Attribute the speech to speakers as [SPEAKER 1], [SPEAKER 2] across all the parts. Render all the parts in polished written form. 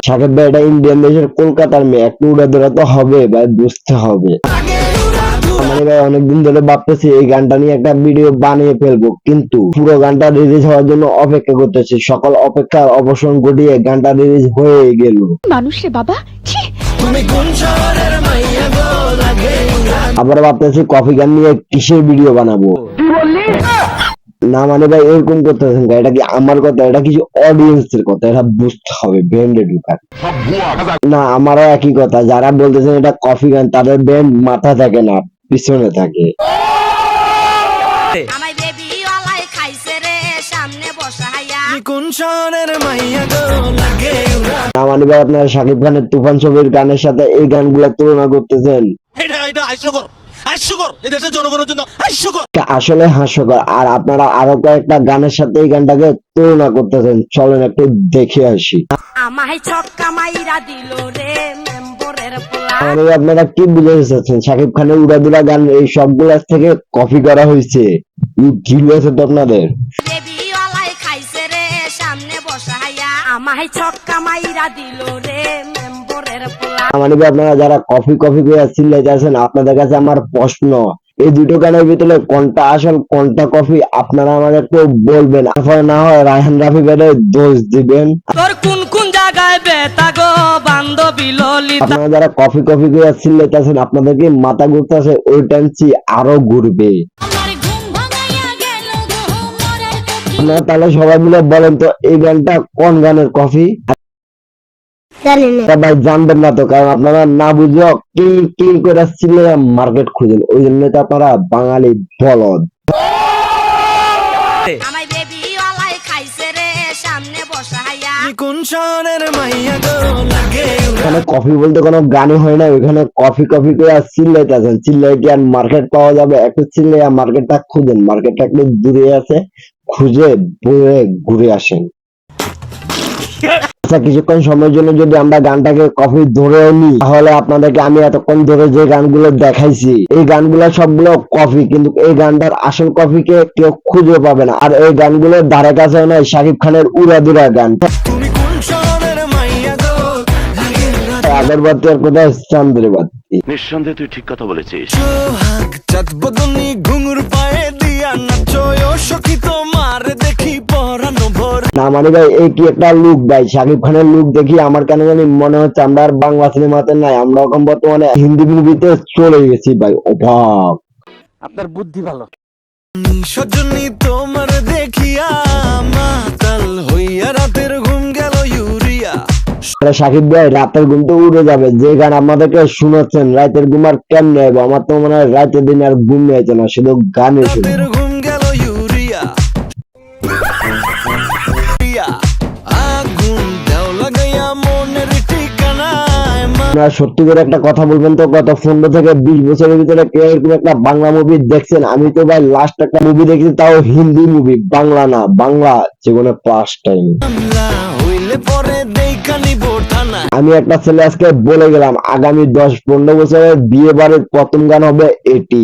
[SPEAKER 1] সাকিব ভাই এটা ইন্ডিয়ান দেশের কলকাতার মেয়ে, একটু উড়াদুরা তো হবে ভাই, বুঝতে হবে। মানে ভাই অনেকদিন ধরে ভাবতেছি এই গানটা নিয়ে একটা ভিডিও বানিয়ে ফেলবো, কিন্তু পুরো গানটা রিলিজ হওয়ার জন্য অপেক্ষা করতেছি। সকল অপেক্ষার অবসান ঘটিয়ে গানটা রিলিজ হয়ে গেল।
[SPEAKER 2] মানুষ রে বাবা,
[SPEAKER 1] আবার ভাবতেছি কফি গান নিয়ে কিসের ভিডিও বানাবো। না মানে ভাই এরকম করতেছেন, এটা কি আমার কথা? এটা কিছু অডিয়েন্সের কথা, এটা বুঝতে হবে ব্যান্ডে ঢুকার। না আমারও একই কথা, যারা বলতেছেন এটা কফি গান তাদের ব্যান্ড মাথা থাকে না, পিছনে থাকে। না মানে ভাই আপনারা শাকিব খানের তুফান ছবির গানের সাথে এই গানগুলা তুলনা করতেছেন, আসলে হাস্যকর। আর আপনারা আরো কয়েকটা গানের সাথে এই গানটাকে তুলনা করতেছেন, চলেন একটু দেখে আসি। আপনারা কি বুঝতে চাচ্ছেন? শাকিব খানের উড়াদুরা গান এই সবগুলা থেকে কপি করা হয়েছে, কি হয়েছে তো আপনাদের? মানে আপনারা যারা কফি কফি করে চিল্লাইতেছেন, আপনাদের কাছে আমার প্রশ্ন, এই দুটো গানের ভিতরে কোনটা আসল কোনটা কফি আপনারা আমাদেরকে বলবেন। না হয় রায়হান রাফি ভাইয়ের দোষ দিবেন। আপনারা যারা কফি কফি করে চিল্লাইতেছেন, আপনাদেরকে মাথা ঘুরতেছে, ওই টাইমছি আরো ঘুরবে। আপনারা তাহলে সবাই মিলে বলেন তো এই গানটা কোন গানের কফি? ভাই জানবেন না তো, কারণ আপনারা না বুঝেও কি কি করে মার্কেট খুঁজেন, ওই জন্য তো আপনারা বাঙালি বলদ। কফি বলতে কোনো গানই হয় না, ওইখানে কফি কফি করে চিল্লাইতেছেন, চিল্লাইতে আর মার্কেট পাওয়া যাবে? একটু চিল্লাইয়া মার্কেটটা খুঁজেন, মার্কেটটা একটু দূরে আছে, খুঁজে বয়ে ঘুরে আসেন। আচ্ছা কিছুক্ষণ সময়ের জন্য যদি আমরা গানটাকে কপি ধরে নিই, তাহলে আপনাদেরকে আমি এতক্ষণ ধরে যে গানগুলো দেখাইছি এই গানগুলো সবগুলো কপি, কিন্তু এই গানটার আসল কপিকে কেউ খুঁজে পাবে না। আর এই গানগুলোর ধারে কাছে নয় শাকিব খানের উড়াদুরা গান। আগের বাড়তি আর কোথায় চান্দের বাড়তি।
[SPEAKER 3] নিঃসন্দেহে তুই ঠিক কথা বলেছিস।
[SPEAKER 1] না মানে ভাই এই কি একটা লুক ভাই, শাকিব খানের লুক দেখি আমার কেন জানি মনে হচ্ছে আমরা আর বাংলা সিনেমাতে নাই, আমরা এখন বর্তমানে হিন্দি মুভিতে চলে গেছি ভাই। অভাব
[SPEAKER 4] আপনার বুদ্ধি ভালো।
[SPEAKER 5] সজনী তোমার দেখিয়া মাতাল হইয়া রাতের ঘুম গেল ইউরিয়া।
[SPEAKER 1] শাকিব ভাই রাতের ঘুম তো উড়ে যাবে, যে গান আমাদেরকে শুনেছেন রাতের ঘুম আর কেমনে হবে? আমার তো মনে হয় রাতের দিন আর ঘুম নেইছে না, শুধু গানে শুনে।
[SPEAKER 5] ঘুম গেল ইউরিয়া আগুন দাও লাগাইয়া মনের ঠিকানায়।
[SPEAKER 1] সত্যি করে একটা কথা বলবেন তো, গত 15 থেকে 20 বছরের ভিতরে কেউ এরকম একটা বাংলা মুভি দেখছেন? আমি তো ভাই লাস্ট একটা মুভি দেখেছি, তাও হিন্দি মুভি, বাংলা না, বাংলা জীবনে ফার্স্ট টাইম। আমি একটা ছেলে আজকে বলে গেলাম, আগামী 10-15 বছরের বিয়ে বাড়ির প্রথম গান হবে এটি।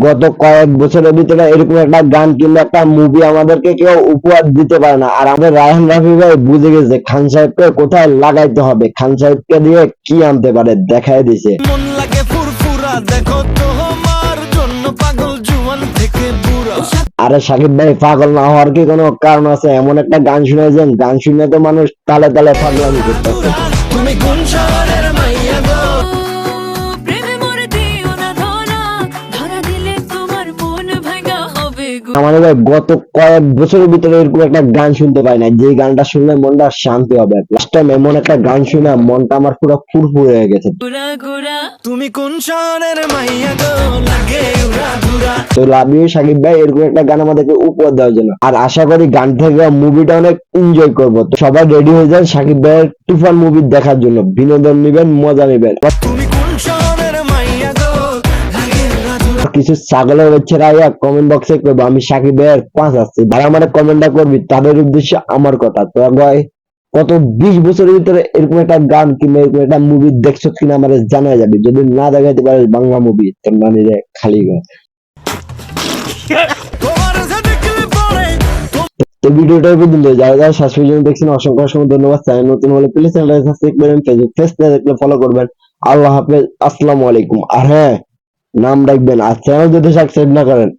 [SPEAKER 1] গত কয়েক বছরের ভিতরে এরকম একটা গান কিংবা একটা মুভি আমাদেরকে কেউ উপহার দিতে পারে না। আর আমাদের রায়হান রাফি ভাই বুঝে গেছে খান সাহেবকে কোথায় লাগাইতে হবে, খান সাহেবকে দিয়ে কি আনতে পারে দেখাই দিছে। আরে শাকিব ভাই পাগল না হওয়ার কি কোনো কারণ আছে? এমন একটা গান শুনেছেন, গান শুনে তো মানুষ তালে তালে পাগলামি করতেছে। আমাদের ভাই গত কয়েক বছরের ভিতরে এরকম একটা গান শুনতে পাই না যে গানটা শুনলে মনটা শান্তি হবে। লাস্ট টাইম এমন একটা গান শুনে মনটা আমার পুরো ফুরফুরে হয়ে গেছে।
[SPEAKER 5] তুমি কোন শহরের মাইয়া গো লাগে উড়াদুরা।
[SPEAKER 1] তো লাভ ইউ শাকিব ভাই, এরকম একটা গান আমাদেরকে উপহার দেওয়ার জন্য। আর আশা করি গান থেকে মুভিটা অনেক এনজয় করবো। তো সবাই রেডি হয়ে যান শাকিব ভাইয়ের তুফান মুভি দেখার জন্য, বিনোদন নিবেন, মজা নিবেন। কিছু ছাগলের বাচ্চারা কমেন্ট বক্সে করবো আমি শাকিব ভাইয়ের 5 আসছি, যারা আমার কমেন্টটা করবি তাদের উদ্দেশ্যে আমার কথা। তো ভাই কত 20 বছরের ভিতরে এরকম একটা গান কিংবা এরকম একটা মুভি দেখছো কিনা আমার জানা যাবে। যদি না দেখাইতে পারিস বাংলা মুভি, তোর নানি রে খালি তো ভিডিওটা এই পর্যন্ত, যারা যারা শেষ পর্যন্ত দেখছেন অসংখ্য অসংখ্য ধন্যবাদ। চ্যানেল নতুন হলে প্লিজ চ্যানেলটা সাবস্ক্রাইব করবেন, ফেসবুক পেজটা দেখলে ফলো করবেন। আল্লাহ হাফেজ, আসসালামু আলাইকুম। আর হ্যাঁ, নাম রাখবেন, আর চ্যানেল যদি সাবস্ক্রাইব না করেন